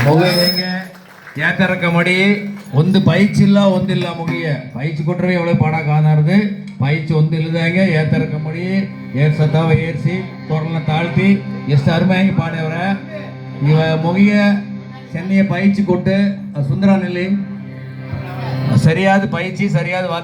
ಮುಗಿಗೆ ಏತರಕ ಮಾಡಿ ಒಂದು ಪೈಚ್ ಇಲ್ಲ ಒಂದಿಲ್ಲ ಮುಗಿಯ ಪೈಚ್ ಕೊಟ್ರೆ ಎವಳೆ ಪಾಡ ಕಾಣಾರದು ಪೈಚ್ ಒಂದಿಲ್ಲದಂಗೆ ಏತರಕ ಮಾಡಿ ಏರ್ಸತಾವ ಏರಿಸಿ ಕೊರಲನ್ನ ತಾழ்த்தி ಎಷ್ಟು ಅರುಮೆಯಾಗಿ ಪಾಡ್ಯವ್ರ ಇವ ಮುಗಿಯ ಚೆನ್ನೆಯ ಪೈಚ್ ಕೊಟ್ಟು ಸುಂದರ ನಿಲ್ಲಿ சரியாத பயிற்சி சரியாத வாத்தி